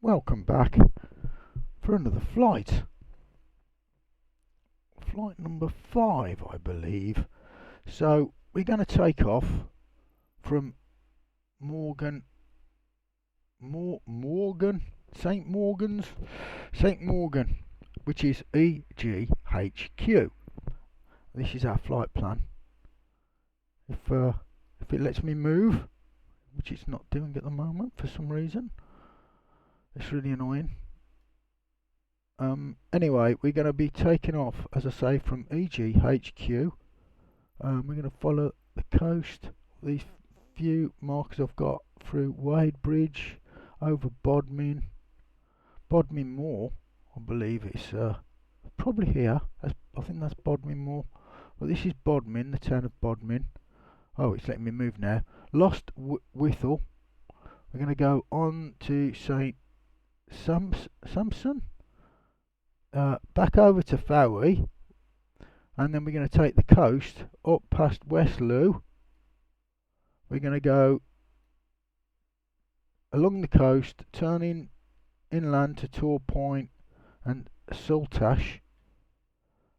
Welcome back for another flight. Flight number 5, I believe. So we're going to take off from St. Mawgan, which is EGHQ. This is our flight plan. If it lets me move, which it's not doing at the moment for some reason. It's really annoying. Anyway, we're going to be taking off, as I say, from EGHQ. We're going to follow the coast. These few markers I've got through Great Bridge, over Bodmin Moor. I believe it's probably here. I think that's Bodmin Moor. Well, this is Bodmin, the town of Bodmin. Oh, it's letting me move now. Lost Withel. We're going to go on to St. Sampson. Back over to Fowey, and then we're going to take the coast up past Westloo. We're going to go along the coast, turning inland to Tor Point and Saltash,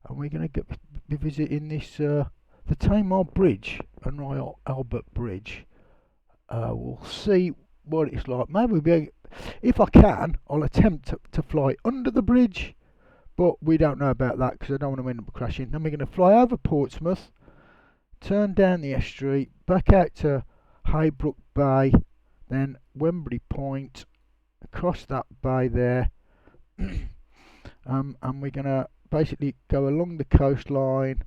and we're going to be visiting this the Tamar Bridge and Royal Albert Bridge. We'll see what it's like. Maybe if I can, I'll attempt to fly under the bridge. But we don't know about that because I don't want to end up crashing. Then we're going to fly over Portsmouth, turn down the estuary, back out to Haybrook Bay, then Wembley Point, across that bay there, and we're going to basically go along the coastline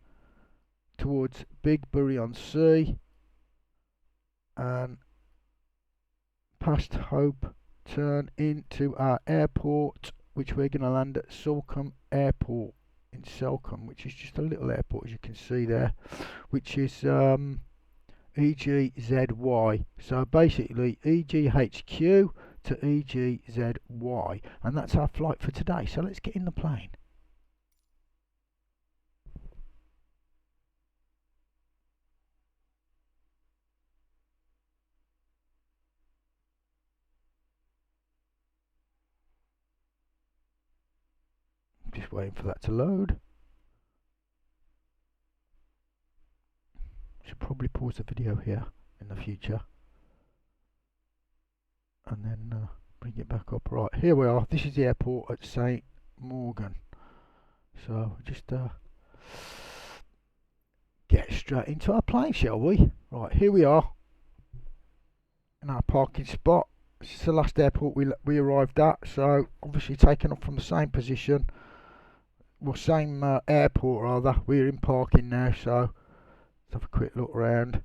towards Bigbury-on-Sea and past Hope, turn into our airport, which we're going to land at Salcombe Airport in Salcombe, which is just a little airport, as you can see there, which is EGZY. So basically EGHQ to EGZY, and that's our flight for today. So let's get in the plane. Just waiting for that to load. Should probably pause the video here in the future and then bring it back up. Right, here we are. This is the airport at St. Mawgan. So just get straight into our plane, shall we? Right, here we are in our parking spot. This is the last airport we arrived at, so obviously taken off from the same position. Well, same airport rather. We're in parking now, so let's have a quick look around.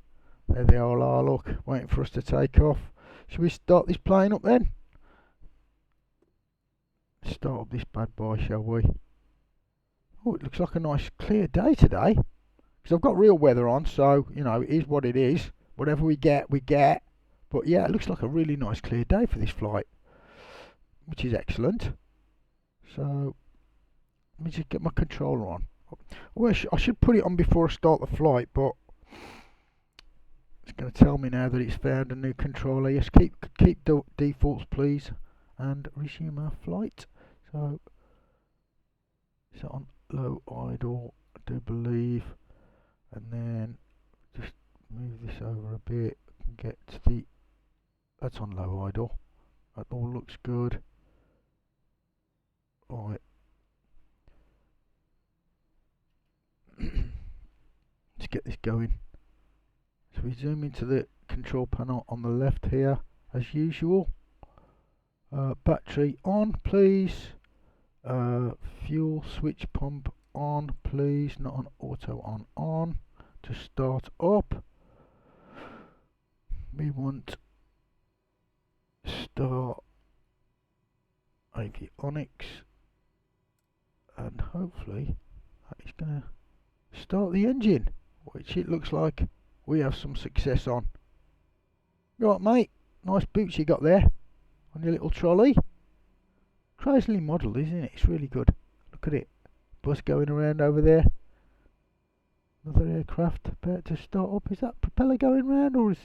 There they all are, look, waiting for us to take off. Shall we start this plane up then? Start up this bad boy, shall we? Oh, it looks like a nice clear day today. Because I've got real weather on, so, you know, it is what it is. Whatever we get, we get. But yeah, it looks like a really nice clear day for this flight, which is excellent. So let me just get my controller on. Well, I should put it on before I start the flight, but it's going to tell me now that it's found a new controller. Yes, keep defaults, please, and resume our flight. So it's on low idle, I do believe, and then just move this over a bit and get to the. That's on low idle. That all looks good. Right. Let's get this going. So we zoom into the control panel on the left here, as usual. Battery on, please. Fuel switch pump on, please. Not on auto, on. To start up, we want start avionics, and hopefully that is going to start the engine, which it looks like we have some success on. Right, mate, nice boots you got there on your little trolley. Crazily modelled, isn't it? It's really good. Look at it. Bus going around over there. Another aircraft about to start up. Is that propeller going round, or is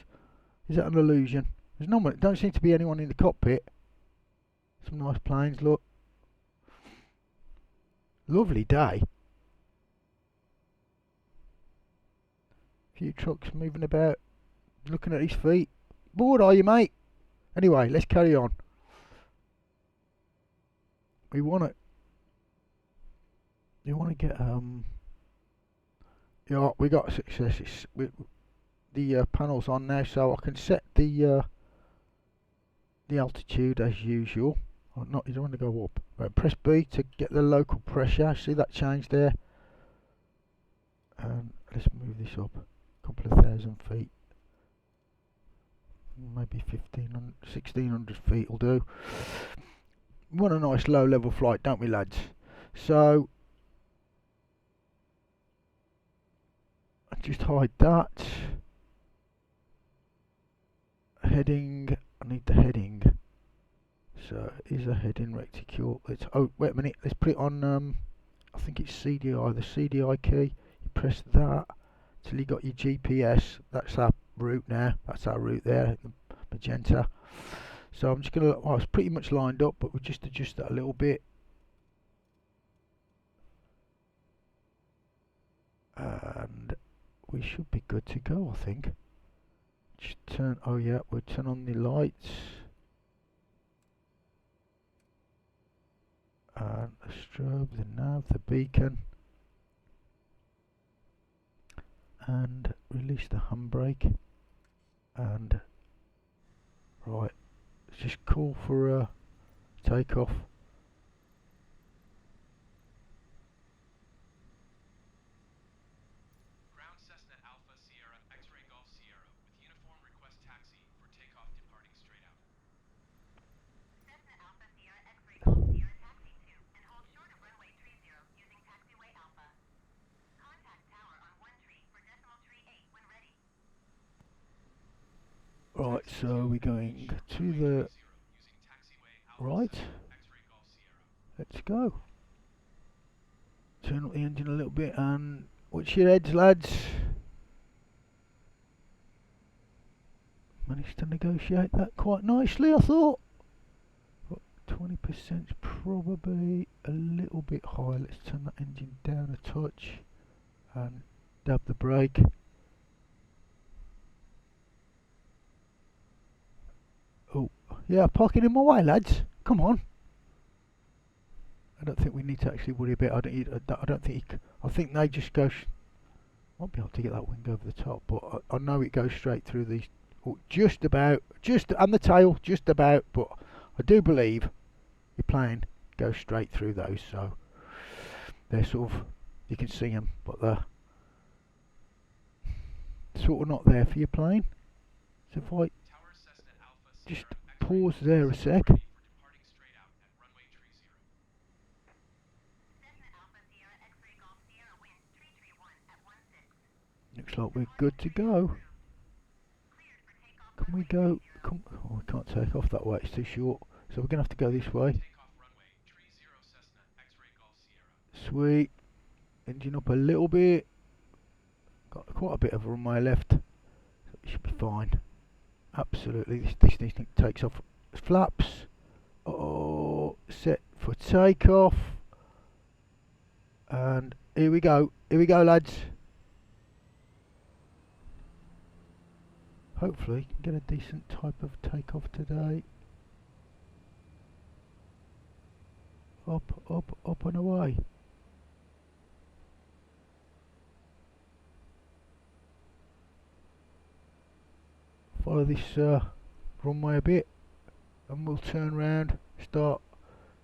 that an illusion? There's don't seem to be anyone in the cockpit. Some nice planes, look. Lovely day. Few trucks moving about, looking at his feet. Bored are you, mate? Anyway, let's carry on. We want to get yeah, we got success. The panel's on now, so I can set the altitude as usual. Or not, you don't want to go up. Right, press B to get the local pressure. See that change there? And let's move this up a couple of thousand feet. Maybe 1500, 1600 feet will do. We want a nice low level flight, don't we, lads? So I just hide that. Heading, I need the heading. So is a heading reticule. Let's, oh wait a minute, let's put it on I think it's CDI, the CDI key. You press that till you got your GPS. That's our route now. That's our route there, the magenta. So I'm just gonna, well, it's pretty much lined up, but we'll just adjust that a little bit. And we should be good to go, I think. Just turn, oh yeah, we'll turn on the lights. And the strobe, the nav, the beacon. And release the handbrake. And right, let's just call for takeoff. Ground Cessna Alpha Sierra X-ray Golf Sierra with uniform request taxi for takeoff departing straight out. Cessna Alpha Sierra X-ray Golf Sierra taxi to and hold short of runway 30 using taxiway Alpha. Contact tower on 1 tree for decimal tree 8 when ready. Right, so we're going to the right. Let's go. Turn up the engine a little bit and watch your heads, lads. Managed to negotiate that quite nicely, I thought. But 20% is probably a little bit high. Let's turn that engine down a touch and dab the brake. Oh, yeah, parking in my way, lads. Come on. I don't think we need to actually worry about. I don't think. I think they just go. Won't be able to get that wing over the top, but I know it goes straight through these. Oh, just about, and the tail, just about. But I do believe your plane goes straight through those, so they're sort of, you can see them, but they're sort of not there for your plane. So if I just pause there a sec. Looks like we're good to go. Can we go? Oh, we can't take off that way, it's too short. So we're going to have to go this way. Sweet. Engine up a little bit. Got quite a bit of runway left. So it should be fine. Absolutely. This thing takes off flaps. Oh, set for takeoff. And here we go. Here we go, lads. Hopefully get a decent type of takeoff today. Up, up, up and away. Follow this runway a bit and we'll turn round, start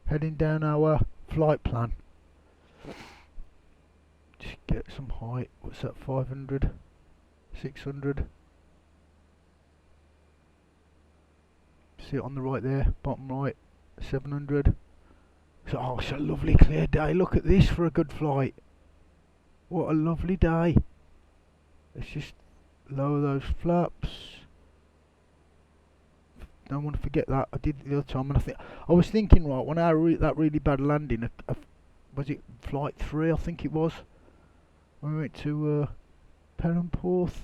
heading down our flight plan. Just get some height. What's that, 500, 600? See it on the right there, bottom right, 700. So, oh, it's a lovely clear day. Look at this for a good flight. What a lovely day. Let's just lower those flaps. Don't want to forget that. I did it the other time, and I was thinking, right, when I that really bad landing, was it flight 3? I think it was. When we went to Perranporth.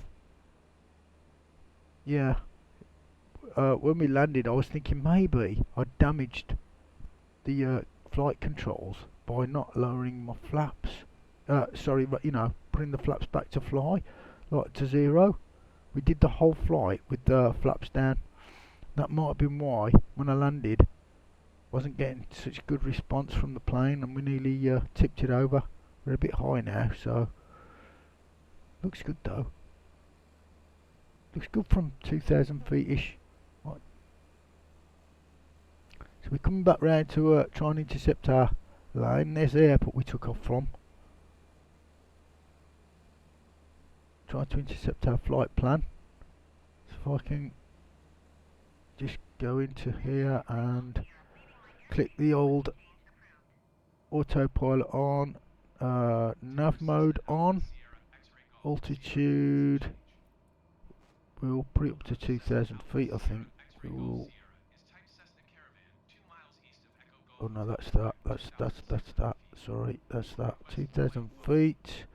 Yeah. When we landed, I was thinking maybe I damaged the flight controls by not lowering my flaps. Sorry, but putting the flaps back to fly, like to 0. We did the whole flight with the flaps down. That might have been why when I landed, wasn't getting such good response from the plane, and we nearly tipped it over. We're a bit high now, so looks good though. Looks good from 2,000 feet ish. Right. So we're coming back round to try and intercept our line. There's the airport we took off from. Try to intercept our flight plan. So if I can just go into here and click the old autopilot on, nav mode on, altitude, we'll put it up to 2,000 feet I think. We'll, oh no, that's that, sorry, that's that, 2,000 feet,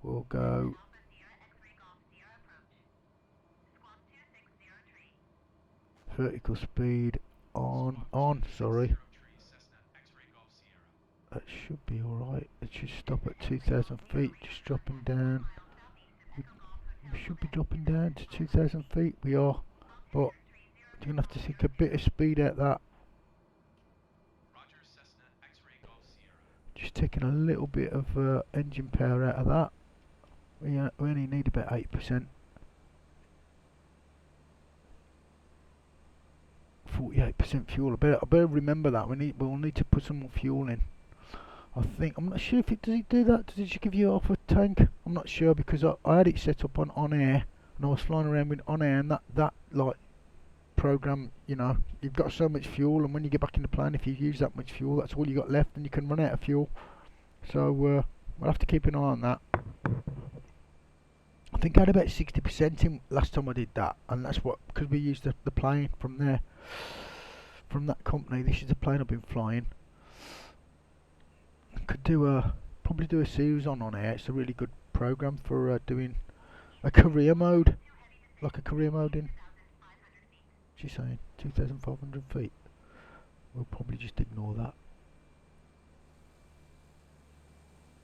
we'll go vertical speed on, sorry. That should be alright. It should stop at 2,000 feet, just dropping down. We should be dropping down to 2,000 feet, we are, but you're going to have to take a bit of speed out that. Just taking a little bit of engine power out of that. We only need about 8%. 48% fuel. I better remember that. We'll need to put some more fuel in. I think, I'm not sure if does it do that? Does it just give you half a tank? I'm not sure, because I had it set up on air, and I was flying around with on air, and that like program, you've got so much fuel, and when you get back in the plane, if you use that much fuel, that's all you got left, and you can run out of fuel. So we'll have to keep an eye on that. I think I had about 60% in last time I did that, and that's because we used the plane from there, from that company. This is the plane I've been flying. Could probably do a series on air. It's a really good program for doing a career mode, like a career mode in. She's saying 2,500 feet. We'll probably just ignore that.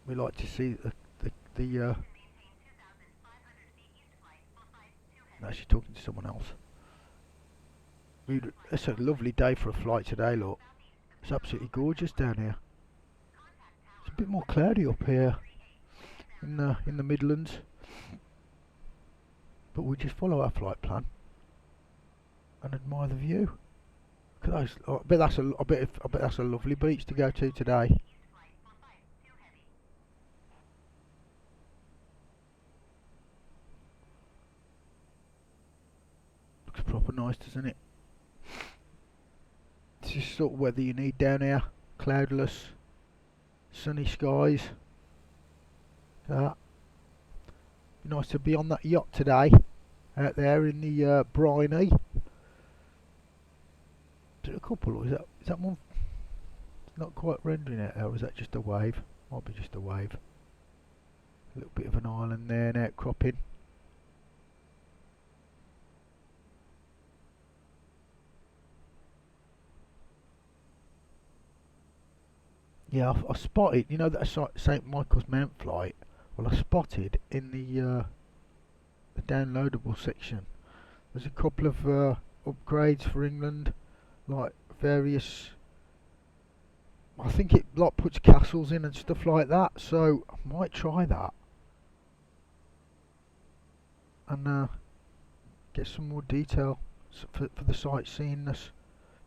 We like to see the no, she's talking to someone else. It's a lovely day for a flight today, look. It's absolutely gorgeous down here. It's a bit more cloudy up here in the Midlands, but we just follow our flight plan and admire the view. Look at those. I bet that's a lovely beach to go to today. Looks proper nice, doesn't it? This is sort of weather you need down here. Cloudless, sunny skies. That. Nice to be on that yacht today, out there in the briny. Is it a couple, or is that one? It's not quite rendering it, or is that just a wave? Might be just a wave. A little bit of an island there, and outcropping. Yeah, I spotted, that St Michael's Mount flight. Well, I spotted in the downloadable section. There's a couple of upgrades for England, like various. I think it like puts castles in and stuff like that. So I might try that and get some more detail for the sightseeingness.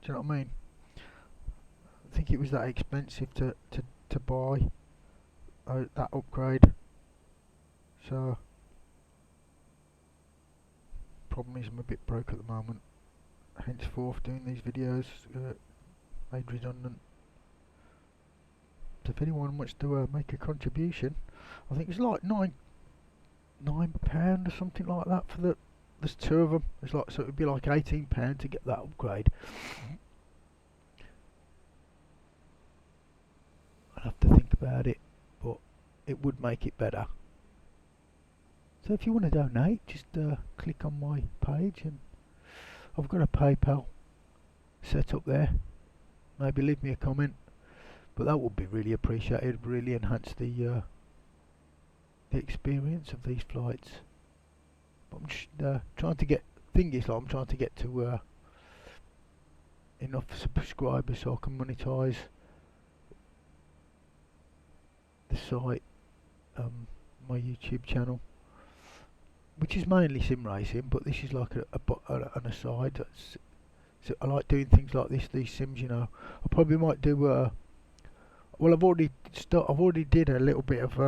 Do you know what I mean? I think it was that expensive to buy that upgrade. So problem is I'm a bit broke at the moment. Henceforth, doing these videos made redundant. So if anyone wants to make a contribution, I think it's like £9 or something like that for there's two of them. It's like, so it would be like £18 to get that upgrade. I'll have to think about it, but it would make it better. So if you want to donate, just click on my page, and I've got a PayPal set up there. maybe leave me a comment. But that would be really appreciated. Really enhance the experience of these flights. But I'm just trying to get. Thing is, like, I'm trying to get to enough subscribers so I can monetize the site, my YouTube channel, which is mainly sim racing, but this is like an aside. So I like doing things like this, these sims. You know, I probably might do. Well, I've already did a little bit of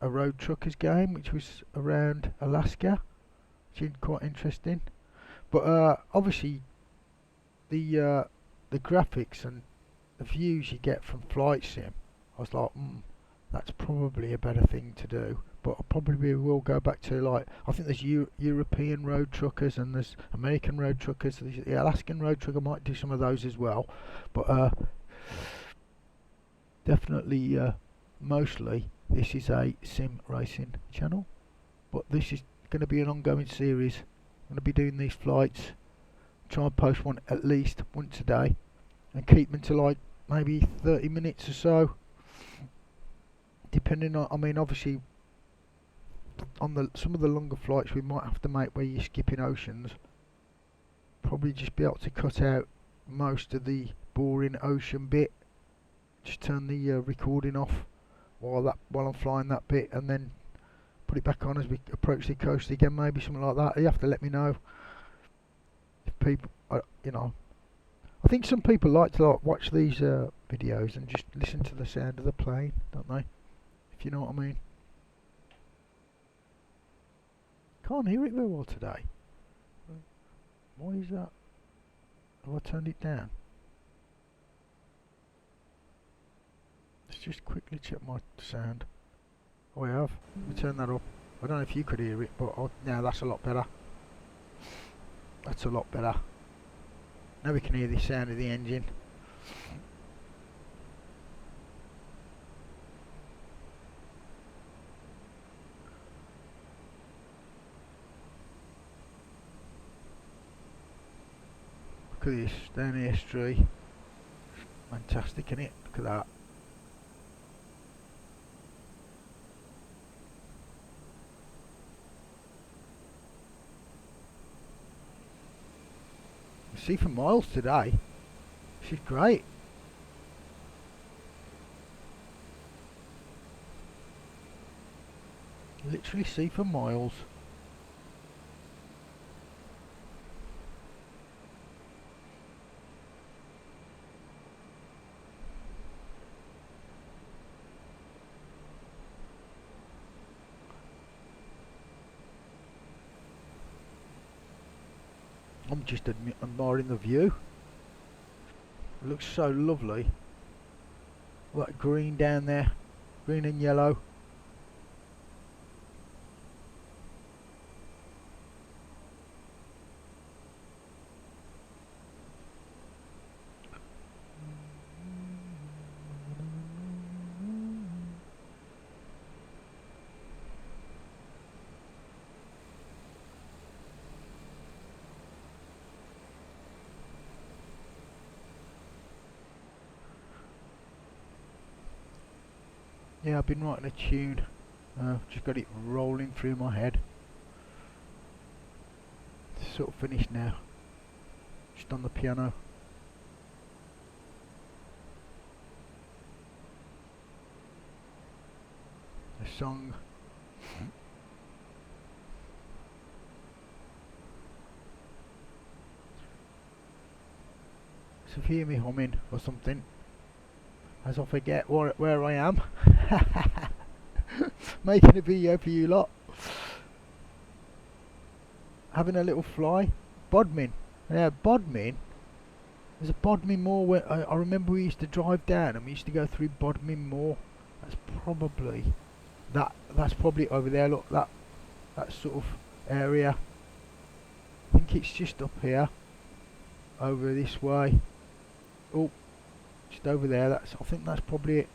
a road truckers game, which was around Alaska, which is quite interesting. But obviously, the graphics and the views you get from flight sim, I was like, that's probably a better thing to do. But I probably will go back to, like, I think there's European road truckers and there's American road truckers. So the Alaskan road trucker might do some of those as well. But definitely, mostly, this is a sim racing channel. But this is going to be an ongoing series. I'm going to be doing these flights. Try and post one at least once a day, and keep them to like maybe 30 minutes or so, depending on. I mean, obviously, on some of the longer flights we might have to make where you're skipping oceans. Probably just be able to cut out most of the boring ocean bit. Just turn the recording off while I'm flying that bit, and then put it back on as we approach the coast again. Maybe something like that. You have to let me know if people, you know. I think some people like to watch these videos and just listen to the sound of the plane, don't they? If you know what I mean. Can't hear it very well today. Why is that? Have I turned it down? Let's just quickly check my sound. Oh, I have. Let me turn that up. I don't know if you could hear it, but now that's a lot better. That's a lot better. Now we can hear the sound of the engine. Look at this, down the estuary. Fantastic, isn't it? Look at that. You see for miles today. This is great. Literally see for miles. I'm just admiring the view. It looks so lovely. All that green down there, green and yellow. Yeah, I've been writing a tune. Just got it rolling through my head. It's sort of finished now. Just on the piano. The song. So if you hear me humming or something, as I forget where I am, making a video for you lot, having a little fly. Bodmin, yeah, Bodmin. There's a Bodmin Moor where I remember we used to drive down and we used to go through Bodmin Moor. That's probably That's probably over there. Look, that sort of area. I think it's just up here, over this way. Oh, just over there. I think that's probably it.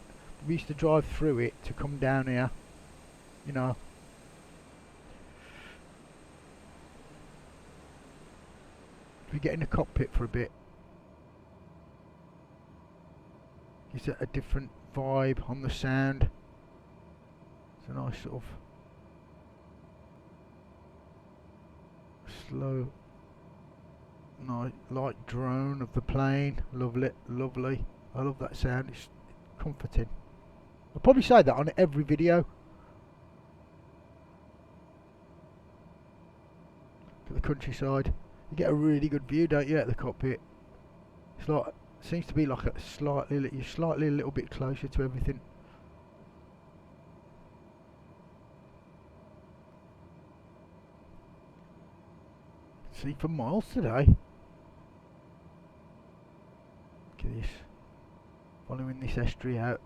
We used to drive through it to come down here. You know. We get in the cockpit for a bit. gives it a different vibe on the sound. It's a nice sort of slow, nice light drone of the plane. Lovely, lovely. I love that sound. It's comforting. I'll probably say that on every video. Look at the countryside. You get a really good view, don't you, at the cockpit? It's like, seems to be like a you're slightly a little bit closer to everything. See for miles today. Look at this. Following this estuary out.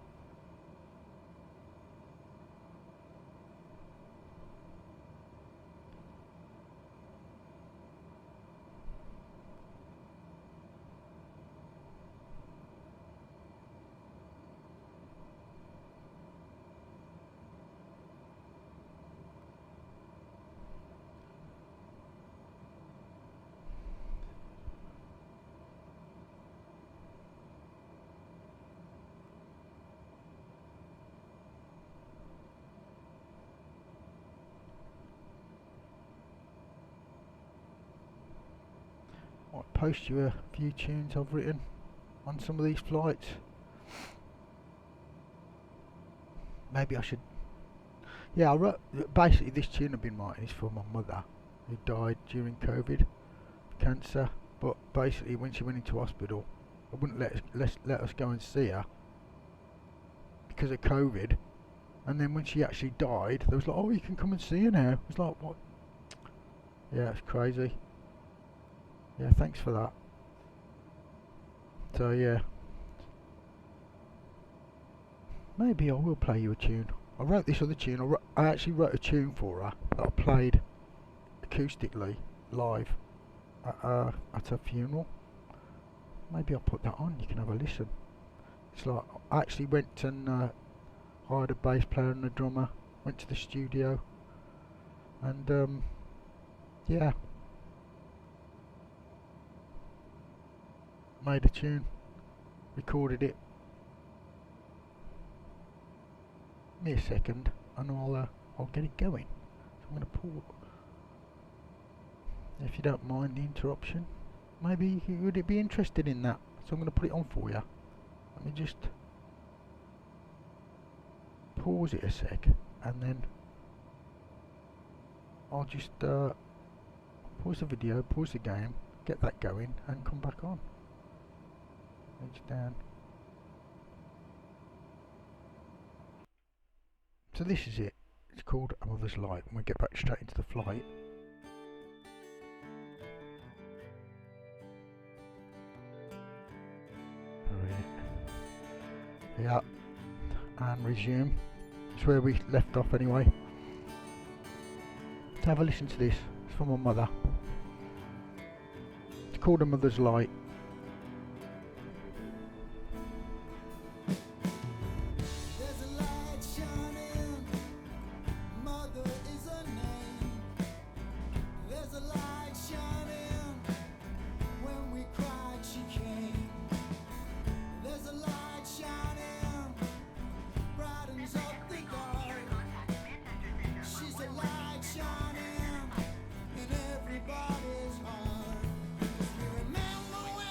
I'll post you a few tunes I've written on some of these flights. Maybe I should. Yeah, I wrote. Basically, this tune I've been writing is for my mother, who died during COVID, cancer. But basically, when she went into hospital, I wouldn't let us go and see her because of COVID. And then when she actually died, they was like, "Oh, you can come and see her now." It's like, what? Yeah, it's crazy. Yeah, thanks for that. So yeah, maybe I will play you a tune. I wrote this other tune. I actually wrote a tune for her that I played acoustically live at her funeral. Maybe I'll put that on. You can have a listen. It's like I actually went and hired a bass player and a drummer. Went to the studio, and yeah, made a tune, recorded it. Give me a second, and I'll get it going. So I'm going to pull. If you don't mind the interruption, maybe would it be interested in that? So I'm going to put it on for you. Let me just pause it a sec, and then I'll just pause the video, pause the game, get that going, and come back on. Edge down. So this is it. It's called A Mother's Light. When we get back straight into the flight. Yeah, and resume. It's where we left off anyway. Let's have a listen to this. It's from my mother. It's called A Mother's Light. Everybody's heart. We remember when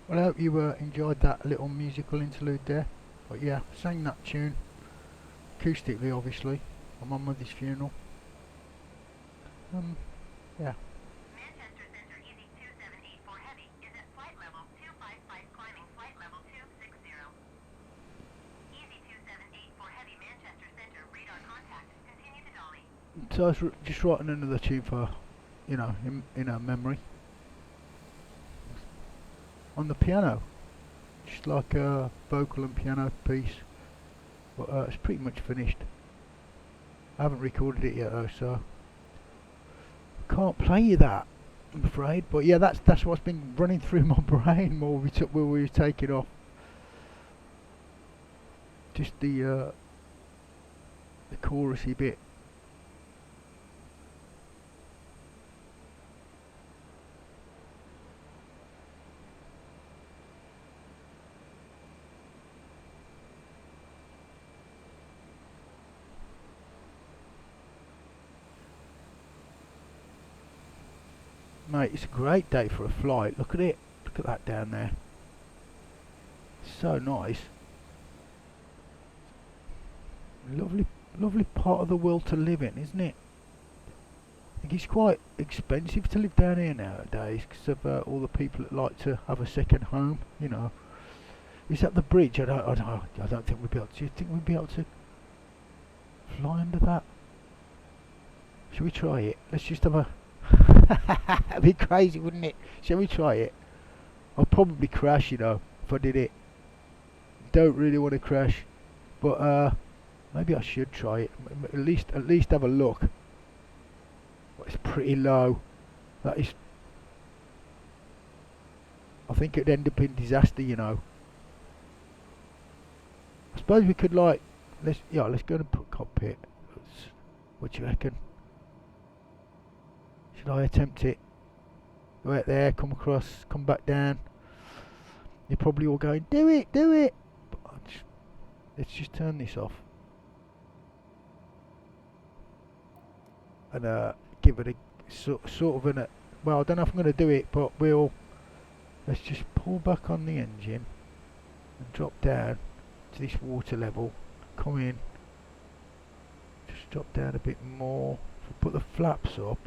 Well, I hope you enjoyed that little musical interlude there. But yeah, sang that tune acoustically, obviously, on my mother's funeral. Yeah. Manchester Center EGHQ Heavy is at flight level 255 climbing flight level 260. EGHQ Heavy Manchester Center radar contact. Continue to Dolly. So I was just writing another tune for, you know, in her memory. On the piano. Just like a vocal and piano piece. But it's pretty much finished. I haven't recorded it yet though, so I can't play you that, I'm afraid. But yeah, that's what's been running through my brain while we were taking off. Just the chorusy bit. Mate, it's a great day for a flight. Look at it. Look at that down there. So nice. Lovely, lovely part of the world to live in, isn't it? I think it's quite expensive to live down here nowadays because of all the people that like to have a second home. You know, is that the bridge? I don't think we'd be able to. Do you think we'd be able to fly under that? Shall we try it? Let's just have a. That'd be crazy, wouldn't it? Shall we try it? I'll probably crash, you know, if I did it. Don't really want to crash, but maybe I should try it. At least have a look. Well, it's pretty low. That is. I think it'd end up in disaster, you know. I suppose we could let's go and put cockpit. What do you reckon? Should I attempt it? Go out there, come across, come back down. You're probably all going, do it, do it. But let's just turn this off. And give it a sort of an. Well, I don't know if I'm going to do it, but let's just pull back on the engine and drop down to this water level. Come in. Just drop down a bit more. If we put the flaps up.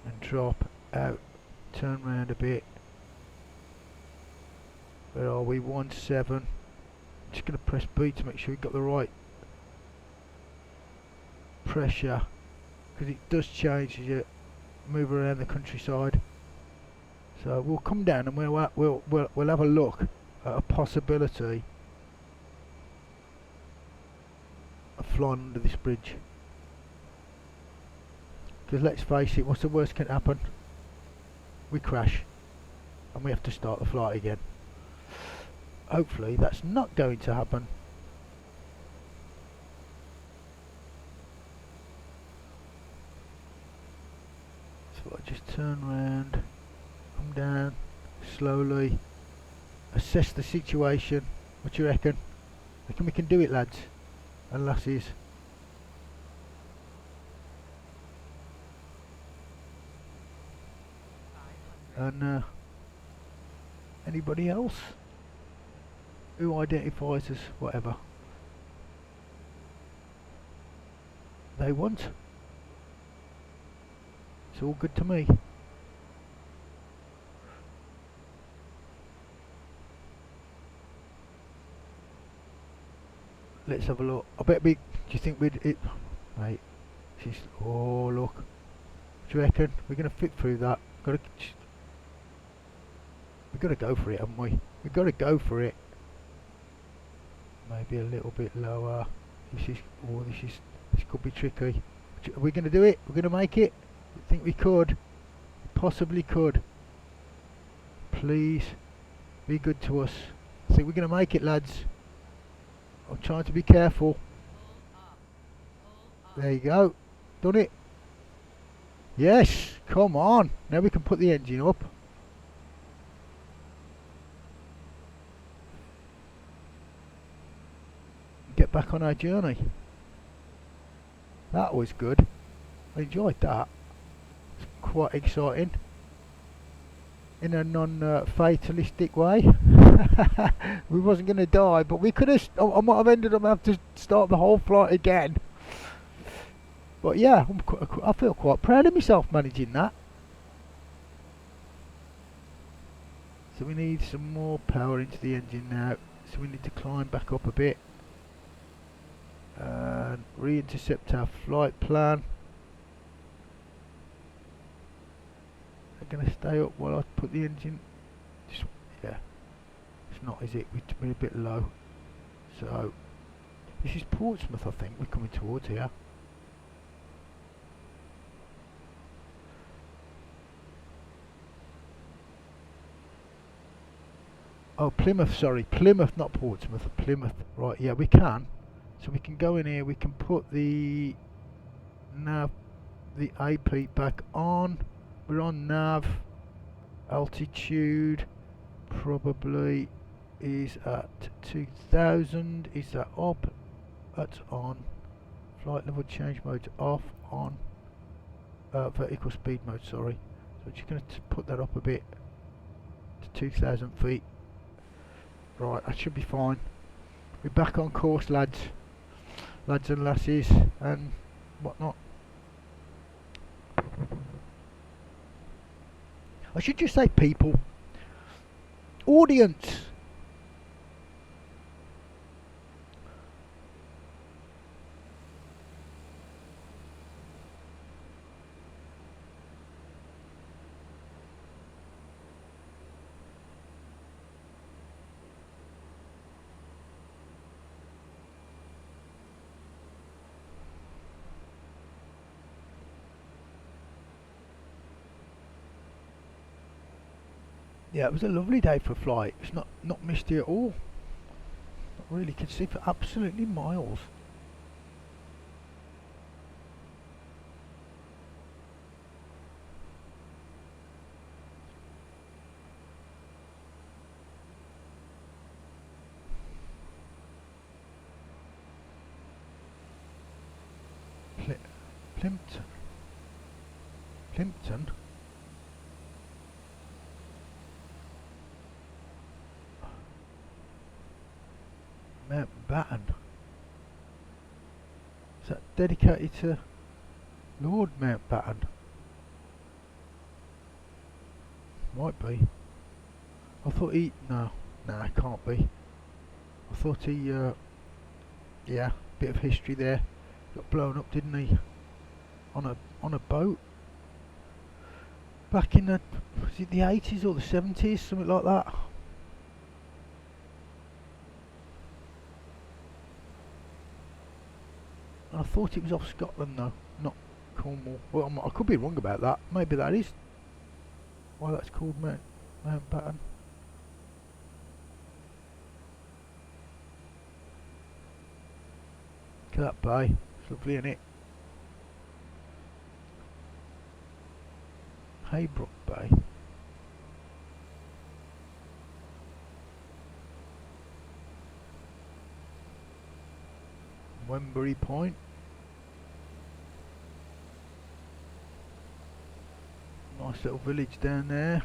And drop out, turn round a bit. Where are we? 17. Just going to press B to make sure we've got the right pressure, because it does change as you move around the countryside. So we'll come down and we'll have a look at a possibility of flying under this bridge. Because let's face it, what's the worst can happen? We crash and we have to start the flight again. Hopefully that's not going to happen. So I just turn round, come down slowly, assess the situation. What do you reckon? Reckon we can do it, lads and lassies? And anybody else who identifies as whatever they want. It's all good to me. Let's have a look. I bet do you think we'd it? Mate, oh look. Do you reckon we're gonna fit through that? We've got to go for it, haven't we? We've got to go for it. Maybe a little bit lower. This could be tricky. Are we going to do it? We're going to make it? I think we could. Possibly could. Please be good to us. I think we're going to make it, lads. I'm trying to be careful. There you go. Done it. Yes, come on. Now we can put the engine up. Get back on our journey. That was good. I enjoyed that. It's quite exciting. in a non-fatalistic way. We wasn't going to die, but we could have. I might have ended up having to start the whole flight again. But yeah, I feel quite proud of myself managing that. So we need some more power into the engine now. So we need to climb back up a bit and re-intercept our flight plan. They're going to stay up while I put the engine. Yeah, it's not, is it? We're a bit low. So this is Portsmouth, I think we're coming towards here. Oh, Plymouth, sorry. Plymouth, not Portsmouth. Plymouth. Right, yeah, we can. So we can go in here, we can put the nav, the AP back on. We're on nav. Altitude probably is at 2000. Is that up? That's on. Flight level change mode off, on. Vertical speed mode, sorry. So just going to put that up a bit to 2000 feet. Right, that should be fine. We're back on course, lads and lasses and whatnot. I should just say people. Audience. Yeah, it was a lovely day for a flight. It's not misty at all. Not really, could see for absolutely miles. Plimpton. Plimpton? Mountbatten. Is that dedicated to Lord Mountbatten? Might be. I thought he... No, it can't be. I thought he... yeah, bit of history there. Got blown up, didn't he? On a boat. Back in the... Was it the 80s or the 70s? Something like that. I thought it was off Scotland though, not Cornwall. Well, I could be wrong about that. Maybe that is why that's called Mountbatten. Look at that bay. It's lovely, isn't it? Haybrook Bay. Wembury Point. Nice little village down there.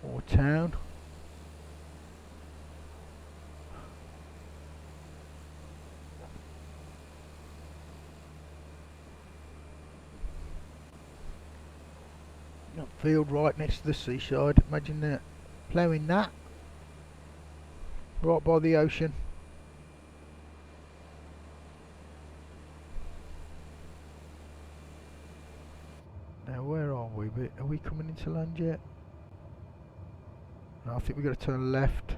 Or town. Got a field right next to the seaside. Imagine that. Ploughing that. Right by the ocean. Now where are we? Are we coming into land yet? No, I think we've got to turn left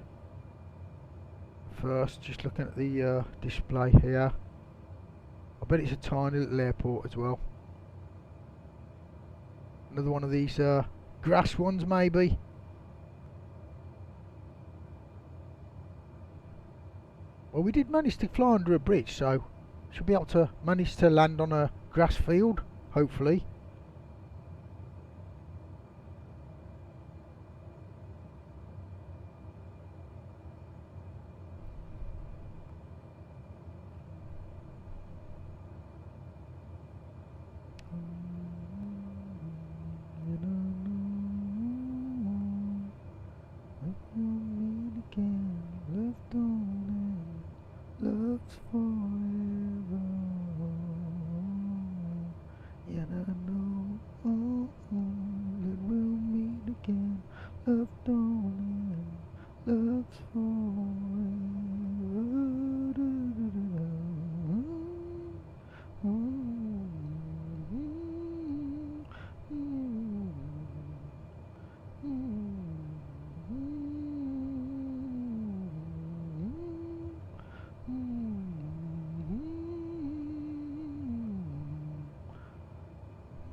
first. Just looking at the display here. I bet it's a tiny little airport as well. Another one of these grass ones maybe. Well, we did manage to fly under a bridge, so should be able to manage to land on a grass field, hopefully.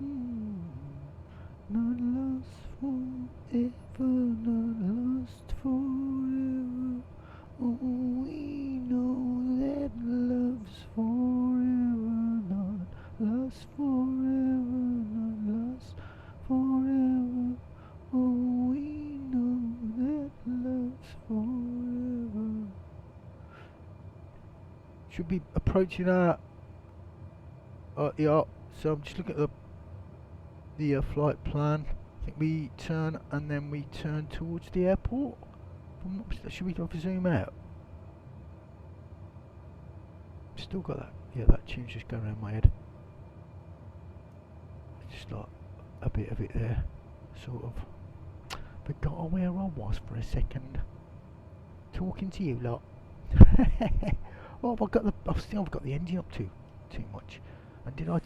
Mm, not lost forever, not lost forever. Oh, we know that love's forever, not lost forever, not lost forever. Oh, we know that love's forever. Should be approaching our yacht. So I'm just looking at the flight plan. I think we turn and then we turn towards the airport. Should we have to zoom out? Still got that. Yeah, that tune's just going around my head. Just like a bit of it there, sort of. Forgot where I was for a second. Talking to you lot. Oh, I've still got the engine up too much. And did I?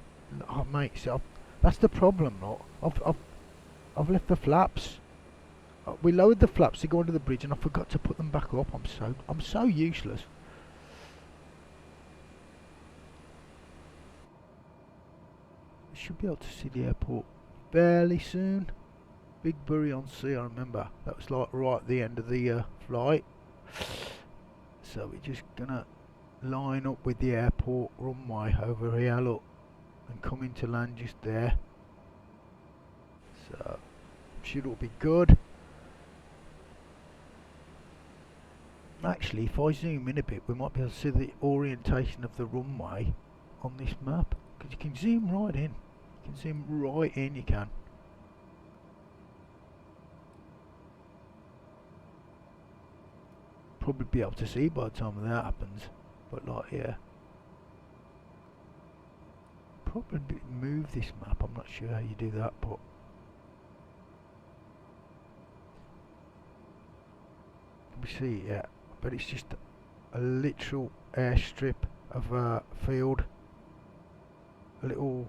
Oh mate, so that's the problem, lot. I've left the flaps. We lowered the flaps to go under the bridge, and I forgot to put them back up. I'm so useless. Should be able to see the airport fairly soon. Big Bury on Sea, I remember. That was like right at the end of the flight. So we're just gonna line up with the airport runway over here, look, and come into land just there. So should all be good. Actually, if I zoom in a bit, we might be able to see the orientation of the runway on this map, because you can zoom right in. You can zoom right in, you can. Probably be able to see by the time that happens, but like, yeah. Probably move this map, I'm not sure how you do that, but can we see it yet? But it's just a literal airstrip of a field. A little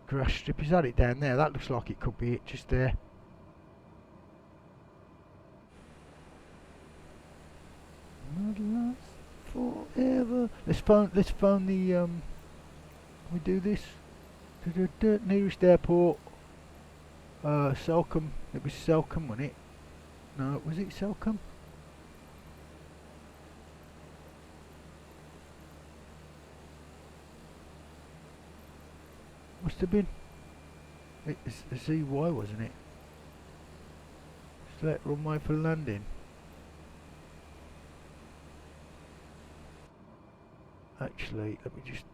grass strip. Is that it down there? That looks like it could be it just there. Not lost forever. Let's phone the can we do this? Nearest airport. Salcombe. It was Salcombe, wasn't it? No, was it Salcombe? Must have been. It's EGZY, wasn't it? Select runway for landing. Actually, let me just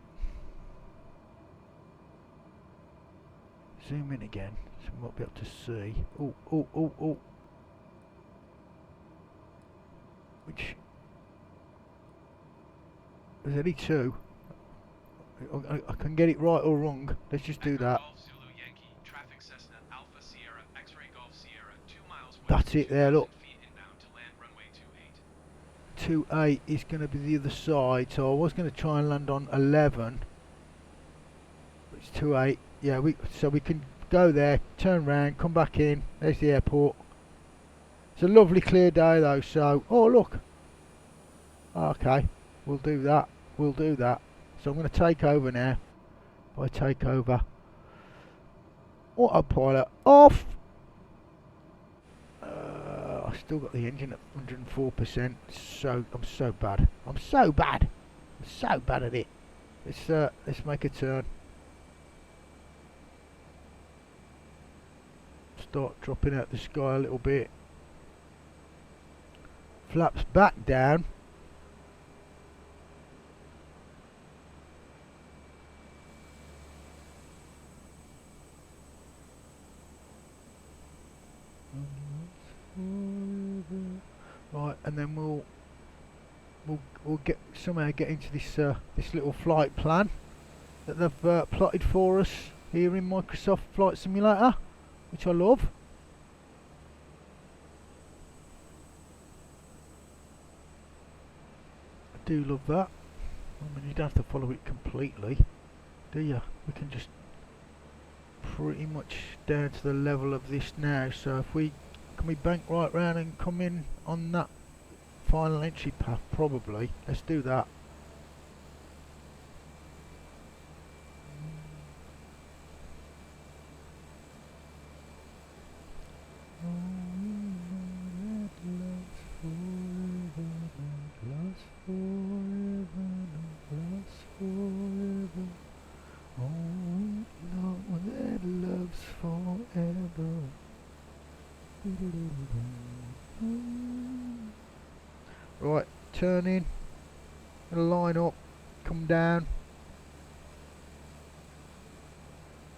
zoom in again, so we might be able to see. Oh. Which? There's only two. I can get it right or wrong. Let's just do that. That's it there, look. 28 is going to be the other side, so I was going to try and land on 11. But it's 28. Yeah, so we can go there, turn round, come back in. There's the airport. It's a lovely clear day though, so... Oh, look. Okay, we'll do that. We'll do that. So I'm going to take over now. If I take over, autopilot off. I still got the engine at 104%. So I'm so bad. I'm so bad at it. Let's make a turn. Start dropping out the sky a little bit. Flaps back down. Right, and then we'll somehow get into this little flight plan that they've plotted for us here in Microsoft Flight Simulator, which I love. I do love that. I mean, you don't have to follow it completely, do you? We can just pretty much down to the level of this now. So if we can we bank right round and come in on that final entry path, probably. Let's do that. turn in, gonna line up, come down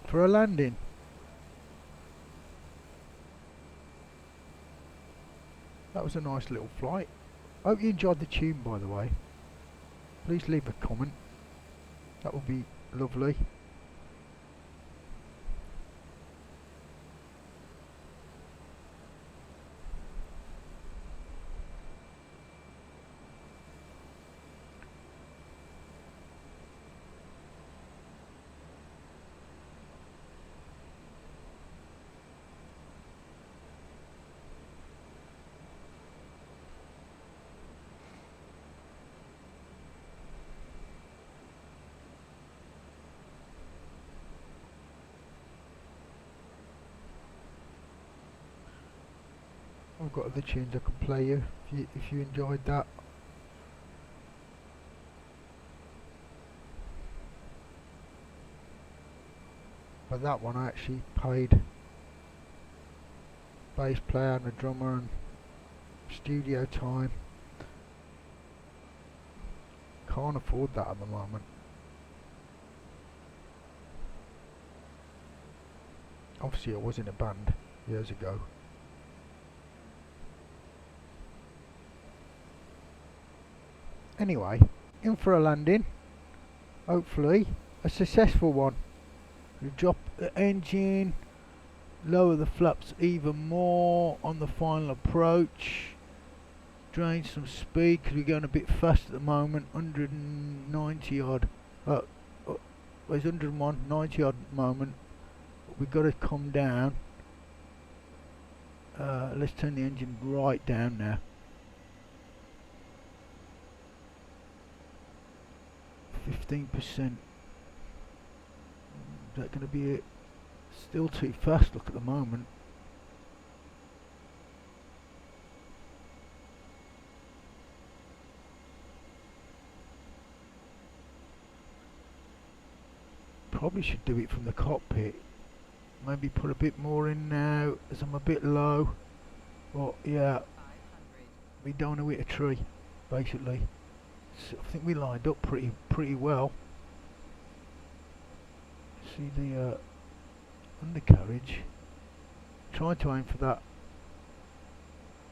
for a landing. That was a nice little flight. Hope you enjoyed the tune, by the way. Please leave a comment. That would be lovely. I've got other tunes I could play you if you enjoyed that. But that one I actually paid bass player and a drummer and studio time. Can't afford that at the moment. Obviously I was in a band years ago. Anyway, in for a landing, hopefully a successful one. We drop the engine, lower the flaps even more on the final approach, drain some speed because we're going a bit fast at the moment, 190 odd, it's 101, 90 odd at the moment. We've got to come down. Let's turn the engine right down now. 15%. Is that going to be it? Still too fast, look at the moment. Probably should do it from the cockpit. Maybe put a bit more in now as I'm a bit low. But yeah, we don't want to hit a tree, basically. So I think we lined up pretty well. See the undercarriage. Try to aim for that,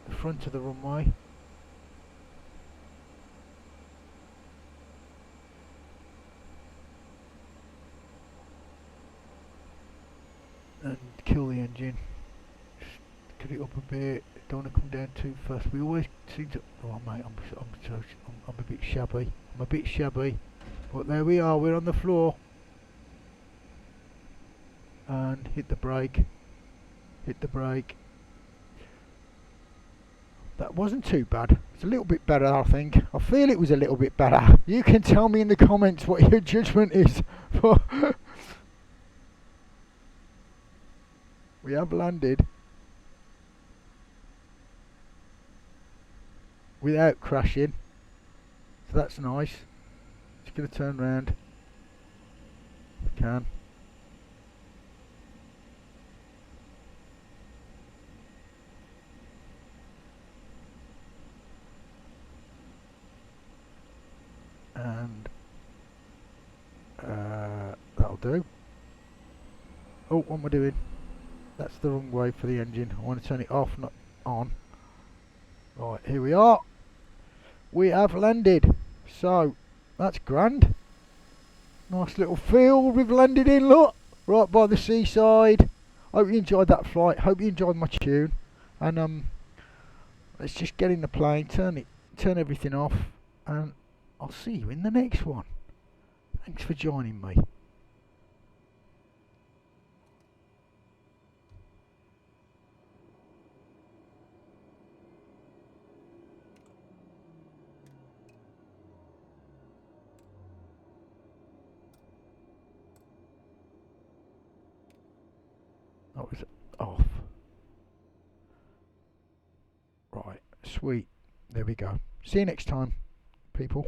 the front of the runway. And kill the engine. Just get it up a bit. Don't want to come down too fast. We always seem to. Oh mate, I'm a bit shabby. I'm a bit shabby. But there we are. We're on the floor. And hit the brake. Hit the brake. That wasn't too bad. It's a little bit better, I think. I feel it was a little bit better. You can tell me in the comments what your judgment is. We have landed without crashing, so that's nice. Just going to turn round. If I can. And that'll do. Oh, what am I doing? That's the wrong way for the engine. I want to turn it off, not on. Right, here we are. We have landed. So, that's grand. Nice little field we've landed in, look. Right by the seaside. Hope you enjoyed that flight. Hope you enjoyed my tune. And let's just get in the plane, turn everything off, and I'll see you in the next one. Thanks for joining me. That was off. Right, sweet. There we go. See you next time, people.